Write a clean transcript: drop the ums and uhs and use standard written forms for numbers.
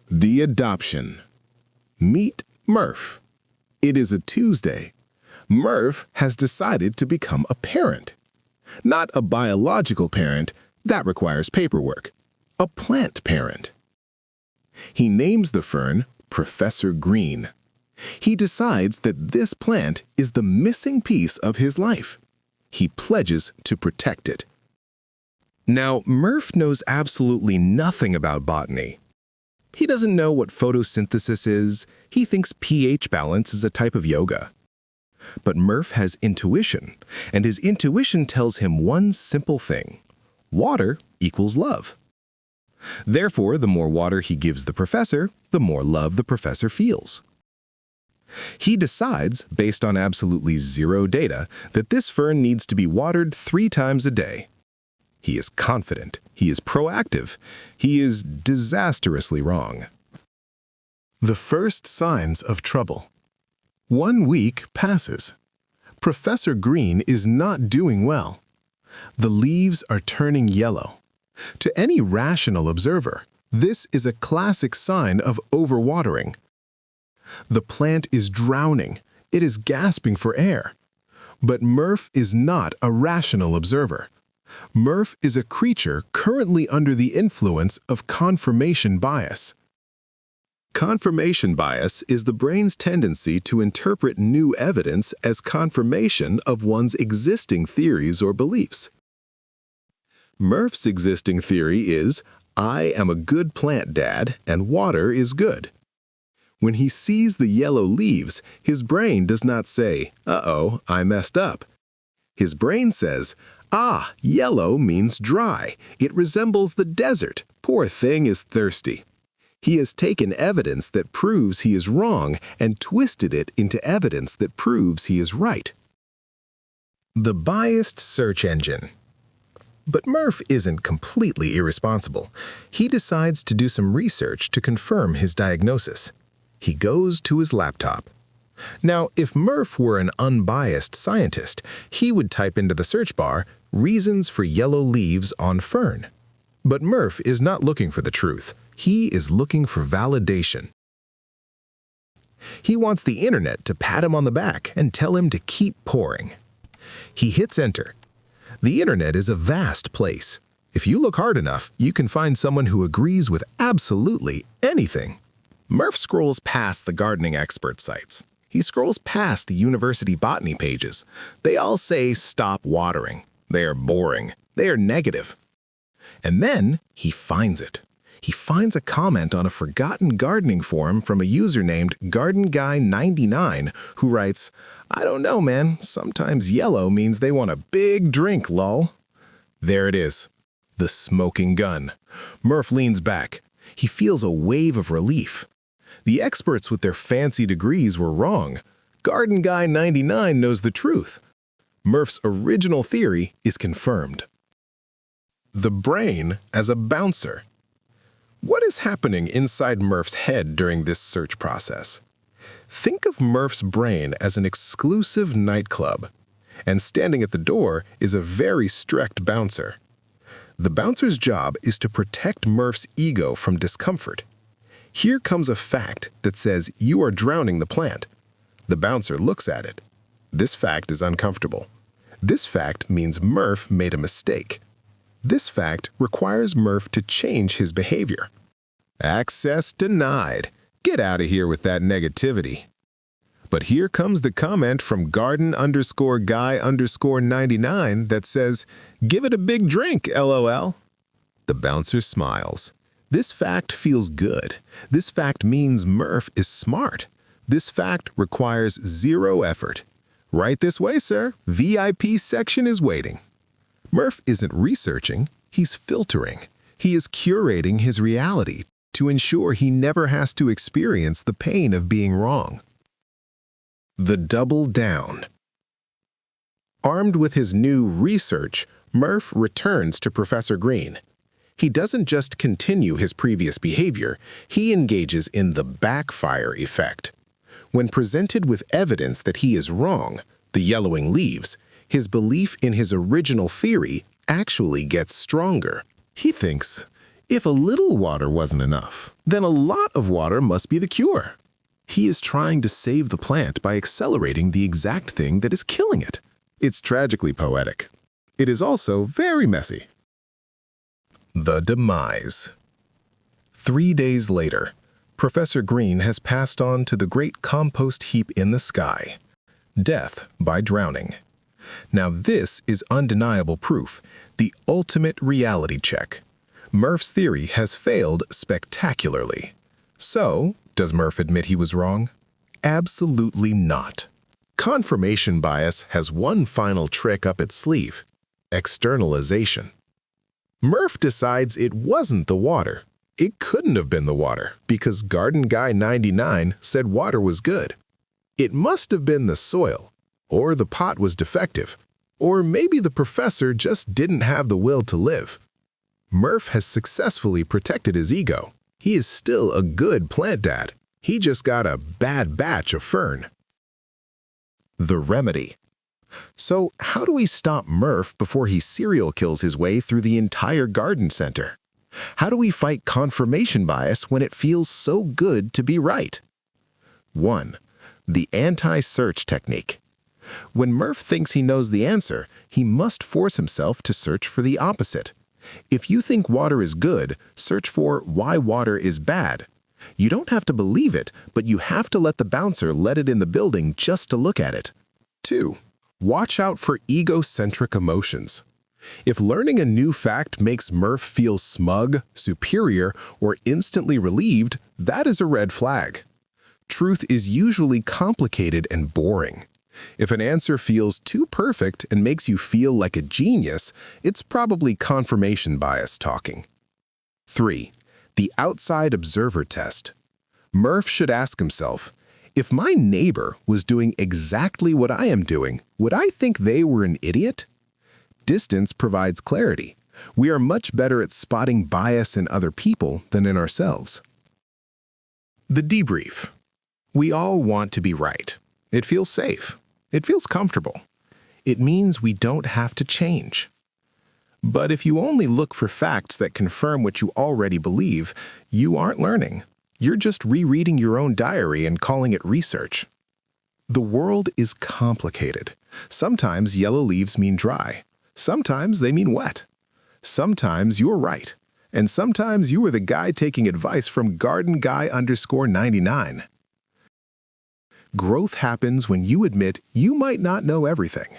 The adoption. Meet Murf. It is a Tuesday. Murf has decided to become a parent. Not a biological parent, that requires paperwork. A plant parent. He names the fern Professor Green. He decides that this plant is the missing piece of his life. He pledges to protect it. Now, Murf knows absolutely nothing about botany. He doesn't know what photosynthesis is. He thinks pH balance is a type of yoga. But Murf has intuition, and his intuition tells him one simple thing. Water equals love. Therefore, the more water he gives the professor, the more love the professor feels. He decides, based on absolutely zero data, that this fern needs to be watered 3 times a day. He is confident. He is proactive. He is disastrously wrong. The first signs of trouble. 1 week passes. Professor Green is not doing well. The leaves are turning yellow. To any rational observer, this is a classic sign of overwatering. The plant is drowning. It is gasping for air. But Murf is not a rational observer. Murf is a creature currently under the influence of confirmation bias. Confirmation bias is the brain's tendency to interpret new evidence as confirmation of one's existing theories or beliefs. Murf's existing theory is, I am a good plant dad and water is good. When he sees the yellow leaves, his brain does not say, uh-oh, I messed up. His brain says, ah, yellow means dry. It resembles the desert. Poor thing is thirsty. He has taken evidence that proves he is wrong and twisted it into evidence that proves he is right. The biased search engine. But Murf isn't completely irresponsible. He decides to do some research to confirm his diagnosis. He goes to his laptop. Now, if Murf were an unbiased scientist, he would type into the search bar, reasons for yellow leaves on fern. But Murf is not looking for the truth. He is looking for validation. He wants the internet to pat him on the back and tell him to keep pouring. He hits enter. The internet is a vast place. If you look hard enough, you can find someone who agrees with absolutely anything. Murf scrolls past the gardening expert sites. He scrolls past the university botany pages. They all say stop watering. They are boring. They are negative. And then he finds it. He finds a comment on a forgotten gardening forum from a user named GardenGuy99 who writes, I don't know, man. Sometimes yellow means they want a big drink, lol. There it is. The smoking gun. Murf leans back. He feels a wave of relief. The experts with their fancy degrees were wrong. GardenGuy99 knows the truth. Murf's original theory is confirmed. The brain as a bouncer. What is happening inside Murf's head during this search process? Think of Murf's brain as an exclusive nightclub, and standing at the door is a very strict bouncer. The bouncer's job is to protect Murf's ego from discomfort. Here comes a fact that says you are drowning the plant. The bouncer looks at it. This fact is uncomfortable. This fact means Murf made a mistake. This fact requires Murf to change his behavior. Access denied. Get out of here with that negativity. But here comes the comment from Garden_Guy_99 that says, give it a big drink, LOL. The bouncer smiles. This fact feels good. This fact means Murf is smart. This fact requires 0 effort. Right this way, sir. VIP section is waiting. Murf isn't researching, he's filtering. He is curating his reality to ensure he never has to experience the pain of being wrong. The double down. Armed with his new research, Murf returns to Professor Green. He doesn't just continue his previous behavior, he engages in the backfire effect. When presented with evidence that he is wrong, the yellowing leaves, his belief in his original theory actually gets stronger. He thinks, If a little water wasn't enough, then a lot of water must be the cure. He is trying to save the plant by accelerating the exact thing that is killing it. It's tragically poetic. It is also very messy. The demise. 3 days later, Professor Green has passed on to the great compost heap in the sky. Death by drowning. Now this is undeniable proof, the ultimate reality check. Murf's theory has failed spectacularly. So, does Murf admit he was wrong? Absolutely not. Confirmation bias has one final trick up its sleeve: externalization. Murf decides it wasn't the water. It couldn't have been the water, because Garden Guy 99 said water was good. It must have been the soil, or the pot was defective, or maybe the professor just didn't have the will to live. Murf has successfully protected his ego. He is still a good plant dad. He just got a bad batch of fern. The remedy. So how do we stop Murf before he serial kills his way through the entire garden center? How do we fight confirmation bias when it feels so good to be right? 1. The anti-search technique. When Murf thinks he knows the answer, he must force himself to search for the opposite. If you think water is good, search for why water is bad. You don't have to believe it, but you have to let the bouncer let it in the building just to look at it. 2. Watch out for egocentric emotions. If learning a new fact makes Murf feel smug, superior, or instantly relieved, that is a red flag. Truth is usually complicated and boring. If an answer feels too perfect and makes you feel like a genius, it's probably confirmation bias talking. 3. The outside observer test. Murf should ask himself, if my neighbor was doing exactly what I am doing, would I think they were an idiot? Distance provides clarity. We are much better at spotting bias in other people than in ourselves. The debrief. We all want to be right. It feels safe. It feels comfortable. It means we don't have to change. But if you only look for facts that confirm what you already believe, you aren't learning. You're just rereading your own diary and calling it research. The world is complicated. Sometimes yellow leaves mean dry. Sometimes they mean wet. Sometimes you're right. And sometimes you are the guy taking advice from Garden Guy _99. Growth happens when you admit you might not know everything.